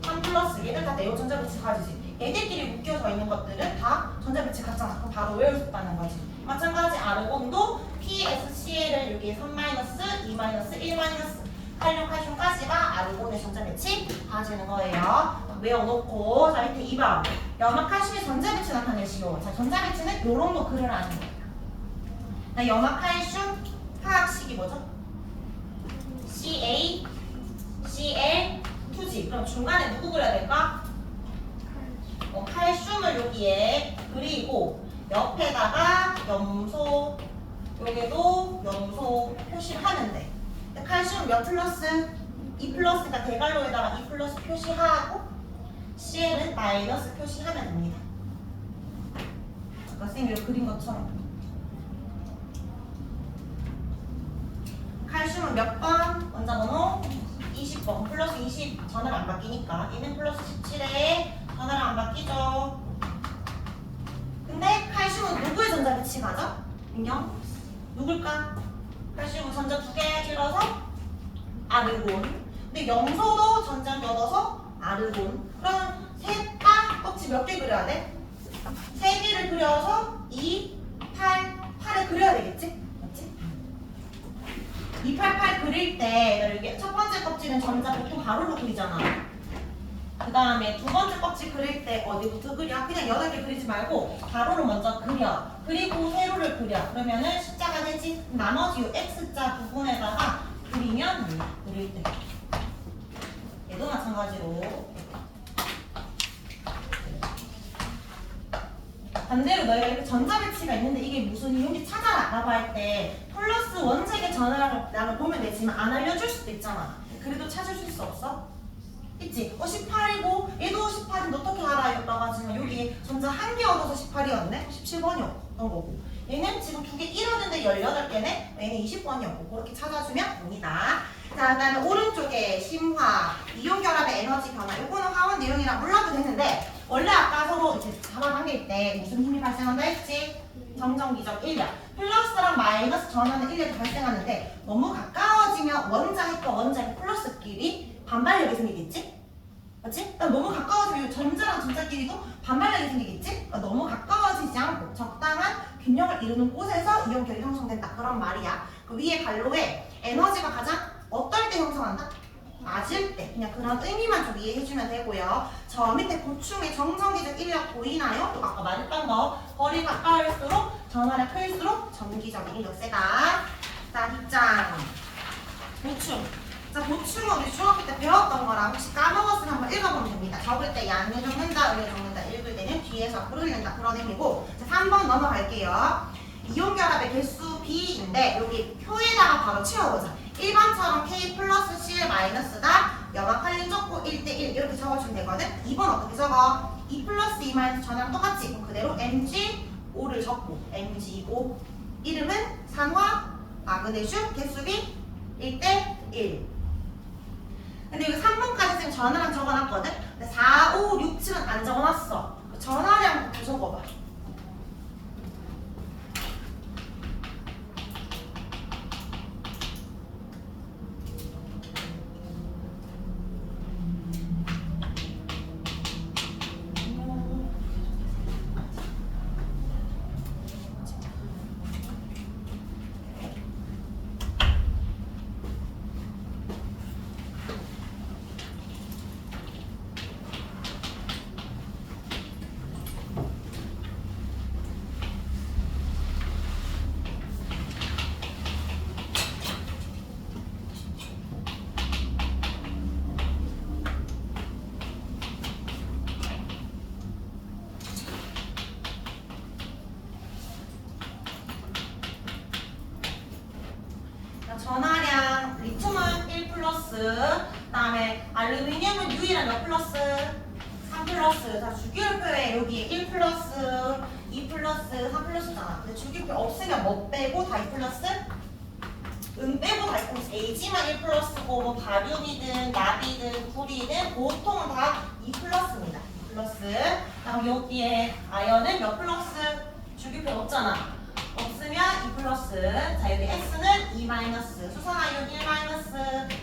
3+. 얘들 다 네온 전자 배치 가지지. 얘들끼리 묶여져 있는 것들은 다 전자 배치 같잖아. 그럼 바로 외울 수 있다는 거지. 마찬가지 아르곤도 PSCl을 여기에 3-, 2-, 1-, 칼륨, 칼슘까지가 아르곤의 전자 배치 봐주는 거예요. 외워놓고 자 밑에 2번 염화칼슘의 전자 배치 나타내시오. 자 전자 배치는 요런 거 그려라는 거예요. 자, 염화칼슘 화학식이 뭐죠? CaCl2지. 그럼 중간에 누구 그려야 될까? 칼슘을 여기에 그리고 옆에다가 염소, 여기도 염소 표시를 하면 돼. 칼슘 몇 플러스? 2 플러스가 대괄호에다가 2 플러스 표시하고 Cl은 마이너스 표시하면 됩니다. 아까 선생님이 그린 것처럼. 칼슘은 몇 번? 원자 번호 20번. 플러스 20 전화를 안 바뀌니까 얘는 플러스 17에 전화를 안 바뀌죠. 근데 칼슘은 누구의 전자 배치 가죠? 민경? 누굴까? 칼슘은 전자 2개 길어서 아르곤. 근데 염소도 전자 껴서 아르곤. 그럼 셋 다 껍질 몇 개 그려야 돼? 3개를 그려서 2, 8, 8을 그려야 되겠지? 맞지? 2, 8, 8 그릴 때 여기 첫 번째 껍질은 전자 보통 가로로 그리잖아. 그 다음에 두 번째 껍질 그릴 때 어디부터 그려? 그냥 8개 그리지 말고 가로로 먼저 그려. 그리고 세로를 그려. 그러면은 숫자가 되지? 나머지 이 X자 부분에다가 그리면 됩니다. 그릴 때. 얘도 마찬가지로. 반대로 너희가 이렇게 전자 배치가 있는데 이게 무슨 이유인지 찾아라 라고 할 때 플러스 원색의 전화량을 보면 되지만 안 알려줄 수도 있잖아. 그래도 찾으실 수 없어? 있지? 18이고 얘도 18인데 어떻게 알아? 이랬다가 지금 여기 전자 한 개 얻어서 18이었네? 17번이었던 거고 얘는 지금 2개 잃었는데 18개네? 얘는 20번이었고 그렇게 찾아주면 됩니다. 자, 그 다음에 오른쪽에 심화, 이온결합의 에너지 변화 요거는 화원 내용이라 몰라도 되는데 원래 아까 서로 이제 잡아당길 때 무슨 힘이 발생한다 했지? 정전기적 인력. 플러스랑 마이너스 전하는 인력이 발생하는데 너무 가까워지면 원자핵과 원자핵 플러스끼리 반발력이 생기겠지? 맞지? 너무 가까워지면 전자랑 전자끼리도 반발력이 생기겠지? 너무 가까워지지 않고 적당한 균형을 이루는 곳에서 이온결이 형성된다. 그런 말이야. 그 위에 갈로에 에너지가 가장 어떨 때 형성한다? 맞을 때. 그냥 그런 의미만 좀 이해해주면 되고요. 저 밑에 보충의 정전기적 인력 보이나요? 또 아까 말했던 거. 거리가 가까울수록 전하량 클수록 전기적인 인력 세다. 자, 뒷장. 보충. 자, 보충은 우리 중학교 때 배웠던 거라 혹시 까먹었으면 한번 읽어보면 됩니다. 적을 때 양을 적는다, 의를 적는다, 읽을 때는 뒤에서 글을 읽는다 그런 의미고. 자, 3번 넘어갈게요. 이온결합의 개수 B인데 여기 표에다가 바로 채워보자. 1번처럼 K 플러스 Cl 마이너스다. 염화칼륨 적고 1대1 이렇게 적어주면 되거든. 2번 어떻게 적어? 2 플러스 2 마이너스 전화랑 똑같지? 그럼 그대로 MgO를 적고 MgO 이름은 산화 마그네슘 개수 B 1대1. 근데 여기 3번까지 지금 전화량 적어놨거든? 근데 4, 5, 6, 7은 안 적어놨어. 전화량부터 적어봐. 전하량 리튬은 1 플러스, 그 다음에 알루미늄은 유일한 몇 플러스? 3 플러스. 자, 주기율표에 여기 1 플러스, 2 플러스, 3 플러스잖아. 근데 주기율표 없으면 뭐 빼고 다 2 플러스? 은 빼고 다 있고 Ag만 1 플러스고 뭐 바륨이든 나비든 구리든 보통은 다 2 플러스입니다. 2 플러스. 그다음 여기에 아연은 몇 플러스? 주기율표 없잖아. 없으면 2 플러스. 자, 여기 X는 2 마이너스. 수산아연 1 마이너스,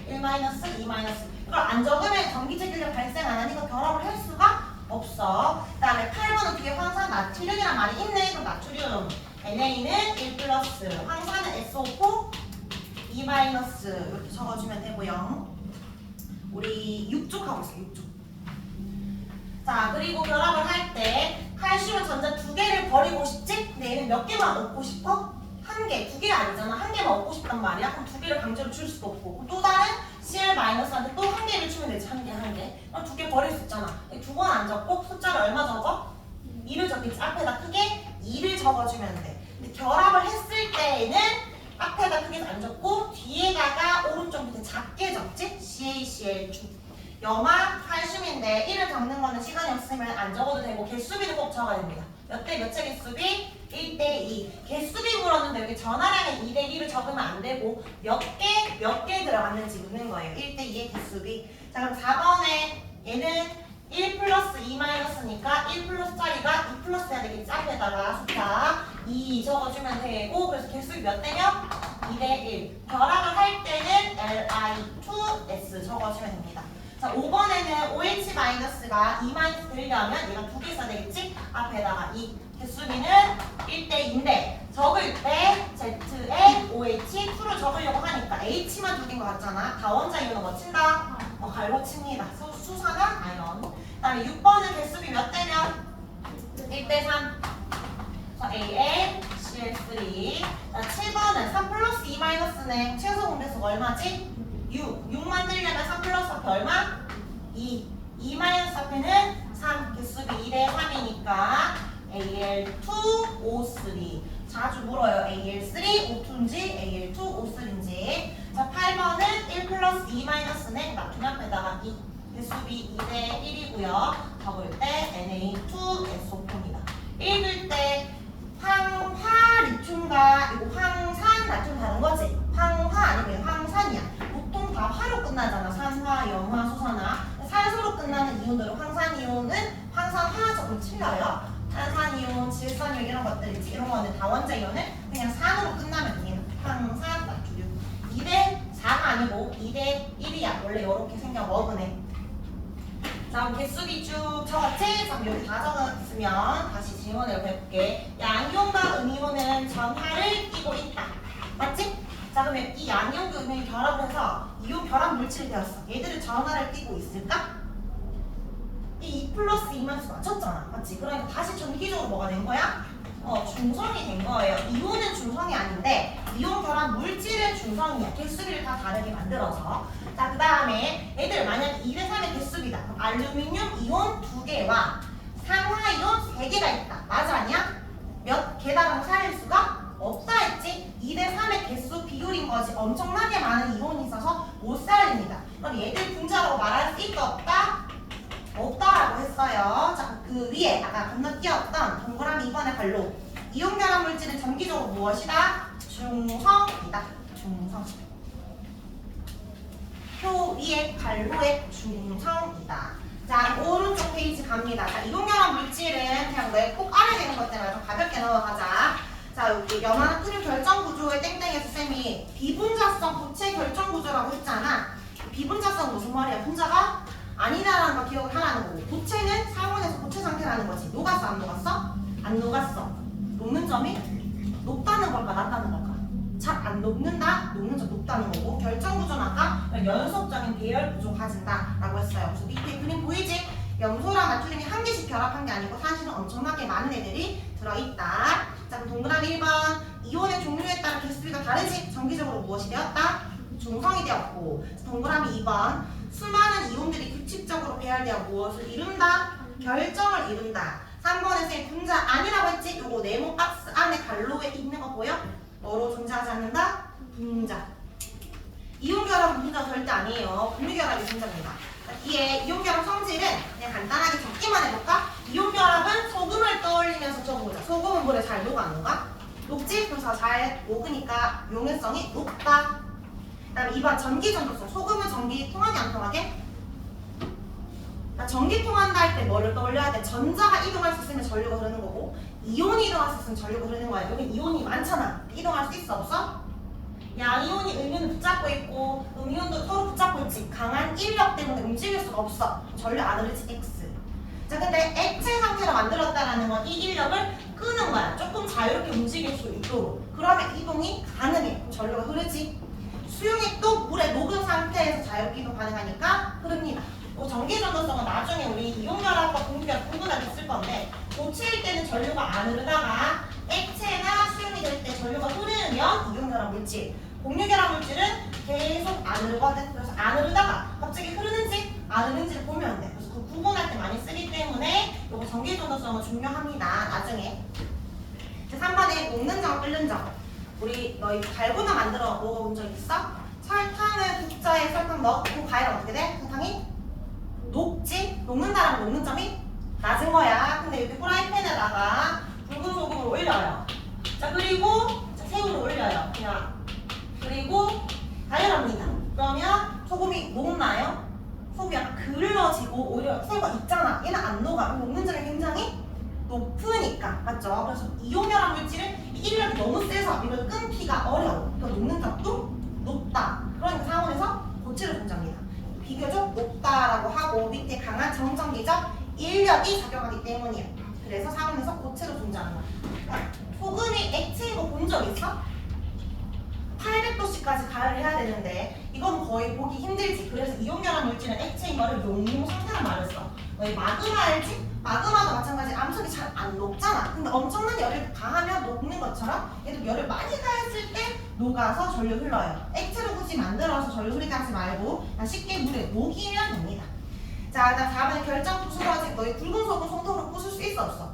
1 마이너스, 2 마이너스. 이걸 안 적으면 전기적 인력 발생 안 하니까 결합을 할 수가 없어. 그 다음에 8번은 뒤에 항상 나트륨이란 말이 있네. 그럼 나트륨 NA는 1 플러스, 황산은 SO4 2 마이너스 이렇게 적어주면 되고요. 우리 6쪽 하고 있어요. 6쪽. 자, 그리고 결합을 할 때 칼슘은 전자 2개를 버리고 싶지? 근데 얘는 몇 개만 얻고 싶어? 1개, 2개 아니잖아. 1개만 얻고 싶단 말이야. 그럼 2개를 강제로 줄 수도 없고. 또 다른 Cl-한테 또 1개를 주면 되지. 1개, 1개. 그럼 2개 버릴 수 있잖아. 2번 안 적고 숫자를 얼마 적어? 2를 적겠지. 앞에다 크게 2를 적어주면 돼. 근데 결합을 했을 때에는 앞에다 크게 안 적고 뒤에다가 오른쪽 밑에 작게 적지? CaCl2. 염화 칼슘인데 1을 적는 거는 시간이 없으면 안 적어도 되고 개수비도 꼭 적어야 됩니다. 몇 대 몇째 개수비? 1대2. 개수비 물었는데 여기 전화량에 2대2를 적으면 안 되고 몇 개 들어갔는지 묻는 거예요. 1대2의 개수비. 자, 그럼 4번에 얘는 1 플러스 2 마이너스니까 1 플러스짜리가 2 플러스 해야 되겠지. 앞에다가 숫자 2 적어주면 되고 그래서 개수비 몇 대면? 2대1. 결합을 할 때는 Li2S 적어주면 됩니다. 자, 5번에는 OH-가 2 마이너스 되려면 얘가 2개 써야 되겠지? 앞에다가 2. 개수비는 1대2인데 적을 때 Z에 OH2를 적으려고 하니까 H만 2개인 것 같잖아. 다원자 이유는 뭐 친다? 갈고 칩니다. 수산은 아이언. 그 다음에 6번은 개수비 몇 대면? 1대3. AN, CL3. 자, 7번은 3 플러스 2 마이너스네. 최소 공배수가 얼마지? 6. 6 만들려면 3 플러스 앞에 얼마? 2. 2 마이너스 앞에는 3. 개수비 2대3이니까 Al2O3. 자주 물어요. Al3, O2인지 Al2, O3인지. 자, 8번은 1 플러스 2 마이너스네. 나중 앞에다가 2. 개수비 2대1이고요. 적을 때 Na2SO4입니다. 읽을 때 황화 리튬과 이거 황산 나튬 다른 거지? 황화 아니면 황산이야. 보통 다 화로 끝나잖아. 산화, 염화, 수산화. 산소로 끝나는 이온들은 황산이온은 황산화 조금 틀려요. 탄산이온, 질산이온 이런 것들이지. 이런 거는 다원자 이온은 그냥 산으로 끝나면 얘는 황산, 나트륨. 2대4가 아니고 2대1이야. 원래 이렇게 생겨 먹으네. 자, 그럼 개수비 쭉 적었지? 그럼 여기 다 적었으면 다시 질문을 해볼게. 양이온과 음이온은 전하를 띠고 있다. 맞지? 자, 그러면 이 양이온과 음이온이 결합을 해서 이온 결합 물질이 되었어. 얘들은 전하를 띠고 있을까? 이 2 플러스 2마이너스 맞췄잖아. 맞지? 그러니까 다시 전기적으로 뭐가 된 거야? 중성이 된 거예요. 이온은 중성이 아닌데 이온 결합 물질은 중성이야. 개수비를 다 다르게 만들어서. 자, 그 다음에 얘들 만약에 2대3의 개수비다. 그럼 알루미늄 이온 2개와 산화이온 3개가 있다. 맞아 아니야? 몇 개다라고 살릴 수가 없다 했지? 2대3의 개수 비율인 거지. 엄청나게 많은 이온이 있어서 못 살립니다. 그럼 얘들 분자라고 말할 수 있다 없다? 없다라고 했어요. 자, 그 위에 아까 건너뛰었던 동그라미 2번의 갈로. 이온 결합 물질은 전기적으로 무엇이다? 중성이다. 중성. 표 위에 갈로의 중성이다. 자, 오른쪽 페이지 갑니다. 자, 이온 결합 물질은 그냥 내 꼭 알아야 되는 것 때문에 좀 가볍게 넘어가자. 자, 여기 염화나트륨 결정 구조의 땡땡에서 쌤이 비분자성 고체 결정 구조라고 했잖아. 비분자성 무슨 말이야? 분자가 아니다라는 거 기억을 하라는 거고, 고체는 상온에서 고체 상태라는 거지. 녹았어 안 녹았어? 안 녹았어. 녹는 점이 높다는 걸까 낮다는 걸까? 잘 안 녹는다? 녹는 점 높다는 거고, 결정 구조는 아까 연속적인 배열 구조 가진다 라고 했어요. 그래서 밑에 그림 보이지? 염소랑 나트륨이 한 개씩 결합한 게 아니고 사실은 엄청나게 많은 애들이 들어있다. 자, 그럼 동그라미 1번. 이온의 종류에 따라 개수비가 다르지? 정기적으로 무엇이 되었다? 중성이 되었고. 동그라미 2번. 수많은 이온들이 규칙적으로 배열되어 무엇을 이룬다? 결정을 이룬다. 3번에 쌤 분자 아니라고 했지? 요거 네모 박스 안에 갈로에 있는 거 보여? 뭐로 존재하지 않는다? 분자. 이온 결합은 분자 절대 아니에요. 분유 결합이 분자입니다. 뒤에 이온 결합 성질은 그냥 간단하게 적기만 해볼까? 이온 결합은 소금을 떠올리면서 적어보자. 소금은 물에 잘 녹아 안 녹아? 녹지? 그래서 잘 녹으니까 용해성이 높다. 그 다음에 2번 전기 전도성. 소금은 전기 통하게 안 통하게? 전기 통한다 할 때 뭐를 떠올려야 돼? 전자가 이동할 수 있으면 전류가 흐르는 거고, 이온이 이동할 수 있으면 전류가 흐르는 거야. 여기 이온이 많잖아. 이동할 수 있어 없어? 양이온이 음이온을 붙잡고 있고 음이온도 서로 붙잡고 있지. 강한 인력 때문에 움직일 수가 없어. 전류 안 흐르지. X. 자, 근데 액체 상태로 만들었다라는 건 이 인력을 끄는 거야. 조금 자유롭게 움직일 수 있도록. 그러면 이동이 가능해. 그럼 전류가 흐르지. 수용액도 물에 녹은 상태에서 자유롭게 이동 가능하니까 흐릅니다. 전기 전도성은 나중에 우리 이용결합과 공분할 때 쓸 건데 고체일 때는 전류가 안 흐르다가 액체나 수용이 될 때 전류가 흐르면 이용결합 물질, 공유결합 물질은 계속 안 흐르거든. 그래서 안 흐르다가 갑자기 흐르는지 안 흐르는지를 보면 돼. 그래서 그 구분할 때 많이 쓰기 때문에 이거 전기 전도성은 중요합니다. 나중에. 3번에 녹는 점, 끓는 점. 우리 너희 달고나 만들어 먹어본 적 있어? 설탕을 국자에 설탕 넣고 가위랑 어떻게 돼? 설탕이 녹지? 녹는다라는 녹는 점이 낮은 거야. 근데 여기 프라이팬에다가 붉은 소금을 올려요. 자, 그리고 자, 새우를 올려요. 그냥. 그리고 가열합니다. 그러면 소금이 녹나요? 소금이 약간 그을러지고 오히려 새우가 있잖아. 얘는 안 녹아. 녹는 점이 굉장히 높으니까. 맞죠? 그래서 이용결합 물질은 인력이 너무 세서 이걸 끊기가 어려워. 그러니까 녹는 점도 높다. 그러니까 상온에서 고체로 존재합니다. 비교적 높다라고 하고 밑에 강한 정전기적 인력이 작용하기 때문이에요. 그래서 상온에서 고체로 존재합니다. 소금이 액체인 거 본 적 있어? 800도씨까지 가열을 해야 되는데 이건 거의 보기 힘들지. 그래서 이온결합 물질은 액체인 거를 용무 상태로 말했어. 너희 마그마 알지? 마그마도 마찬가지. 암석이 잘 안 녹잖아. 근데 엄청난 열을 가하면 녹는 것처럼 얘도 열을 많이 가했을 때 녹아서 전류 흘러요. 액체로 굳이 만들어서 전류 흐르게 하지 말고 그냥 쉽게 물에 녹이면 됩니다. 자, 그다음 4번에 결정 부스러지. 너희 굵은 소금 손톱으로 부술 수 있어 없어?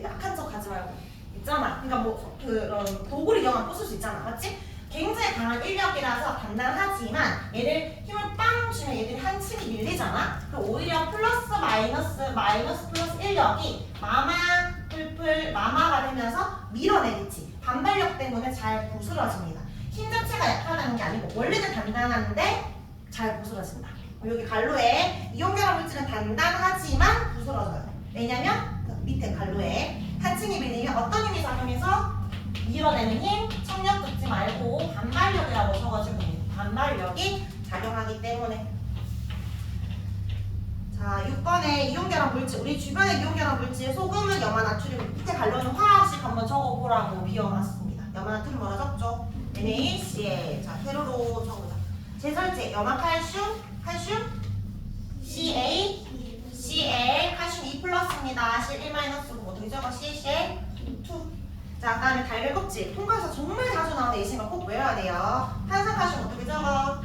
약한 척 하지 말고. 있잖아. 그러니까 뭐 그런 도구를 이용하면 부술 수 있잖아. 맞지? 굉장히 강한 인력이라서 단단하지만 얘를 힘을 빵 주면 얘들이 한 층이 밀리잖아. 그럼 오히려 플러스 마이너스 플러스 인력이 마마 풀풀 마마가 되면서 밀어내겠지. 반발력 때문에 잘 부스러집니다. 힘 자체가 약하다는 게 아니고 원래는 단단한데 잘 부스러진다. 여기 갈로에 이온결합 물질은 단단하지만 부스러져요. 왜냐면 그 밑에 갈로에 한 층이 밀리면 어떤 힘이 작용해서 밀어내는 힘, 청력 듣지 말고 반발력이라고 적어주면 됩니다. 반발력이 작용하기 때문에. 자, 6번에 이온결합 물질. 우리 주변의 이온결합 물질 소금은 염화 나트륨. 밑에 갈로는 화학식 한번 적어보라고 비워놨습니다. 염화 나트륨 뭐라 적죠? NaCl. 자, 세로로 적어보자. 제설제 염화 칼슘, Cl, 칼슘 2+입니다. Cl 1-고 어떻게 적어? CaCl 2. 자, 그 다음에 달걀 껍질. 통과에서 정말 자주 나오는 예시가 꼭 외워야 돼요. 탄산칼슘 어떻게 적어?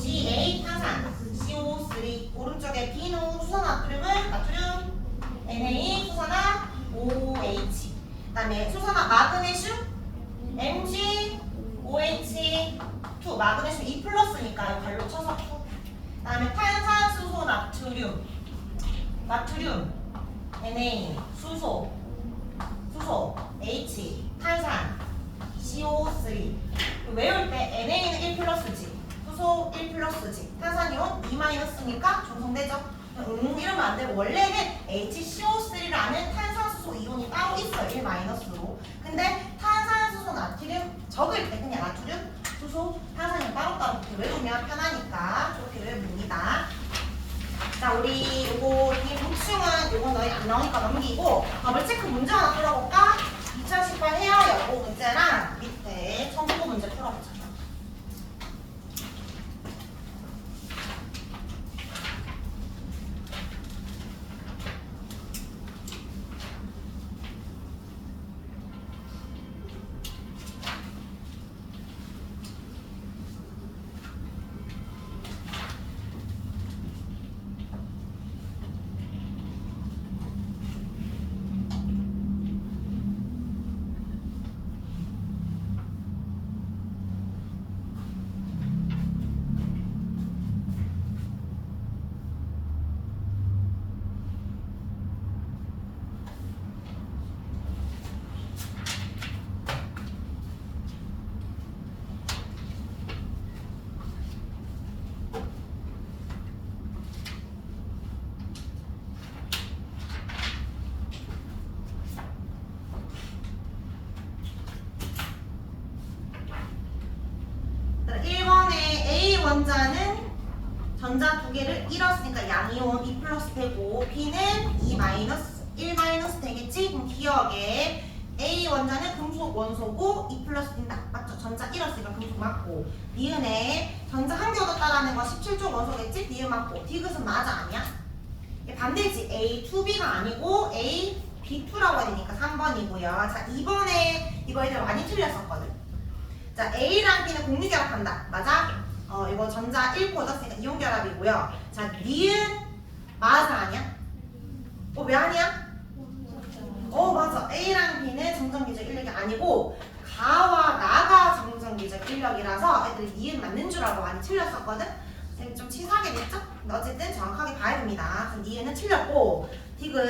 Ca 탄산, CO3. 오른쪽에 비누, 수산나트륨은 나트륨, Na, 수산화, OH. 그 다음에 수산화 마그네슘, Mg, OH, 2. 마그네슘 2+니까 발로 쳐서 2. 그 다음에 탄산수소 나트륨, Na, 수소, H, 탄산, CO3. 외울 때 NA는 1+지, 수소 1+지, 탄산이온 2-니까 중성되죠? 이러면 안 되고 원래는 HCO3라는 탄산수소 이온이 따로 있어요. 1-로. 근데 탄산수소 나트륨 적을 때 그냥 나트륨, 수소, 탄산이온 따로따로 이렇게 외우면 편하니까 그렇게 외우면 됩니다. 자, 우리 요거 뒤에 보충은 요거 너희 안 나오니까 넘기고 버블 체크 문제 하나 풀어볼까? 2018 헤어 여고 문제랑 밑에 청구 문제 풀어보자. 원자는 전자 두 개를 잃었으니까 양이온 2+ 되고 B는 2-1 1 마이너스 되겠지? 그럼 기억에 A 원자는 금속 원소고 2 플러스 D다. 맞죠? 전자 1었으니까 금속 맞고. 니은에 전자 한 개 얻었다라는 거 17조 원소겠지? 니은 맞고. 디귿은 맞아 아니야? 반대지. A2B가 아니고 AB2라고 해야 되니까 3번이고요. 자, 2번에 이거 애들 많이 틀렸었거든. 자, A랑 B는 공유결합한다. 맞아? 이거 전자 1코 얻었으니까 이온결합이고요. 자, 니은 맞아 아니야? 왜 아니야? 맞아. A랑 B는 정전기적 인력이 아니고 가와 나가 정전기적 인력이라서 애들이 니은 맞는 줄 알고 많이 틀렸었거든? 좀 치사하게 됐죠? 근데 어쨌든 정확하게 봐야 됩니다. 그럼 니은은 틀렸고 디귿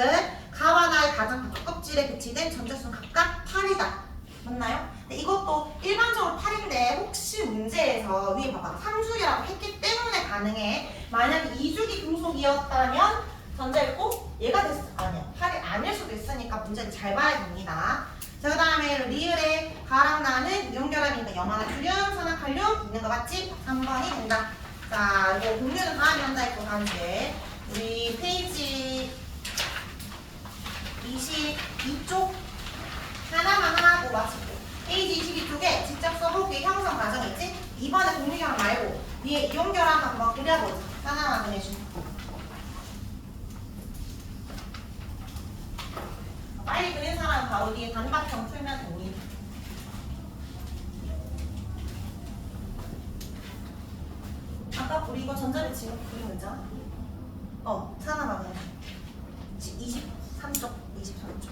가와 나의 가장 바깥 껍질에 배치된 전자수는 각각 8이다. 맞나요? 근데 이것도 일반적으로 8인데 혹시 문제에서 위에 봐봐 3주기라고 했기 때문에 가능해. 만약에 2주기 금속이었다면 전자 있고 얘가 됐을 아니야 8이 아닐 수도 있으니까 문제를 잘 봐야 됩니다. 자, 그 다음에 리을에 가랑 나는 이온결합이니까 염화나트륨, 산화칼륨 있는 거 맞지? 3번이 된다. 자, 이거 공유는 다음에 한다 했고 다음 주에 우리 페이지 22쪽 하나만 하고 마치고 페이지 22쪽에 직접 써볼게 형성 과정 있지? 이번에 공유결합 말고 위에 이온결합 한번 그려보자. 하나만 그려주고 빨리 그린 사람은 바로 뒤에 단박형 풀면 됩니다. 아까 우리 이거 전자배치 그린 거 있잖아? 하나만 그려. 23쪽, 23쪽.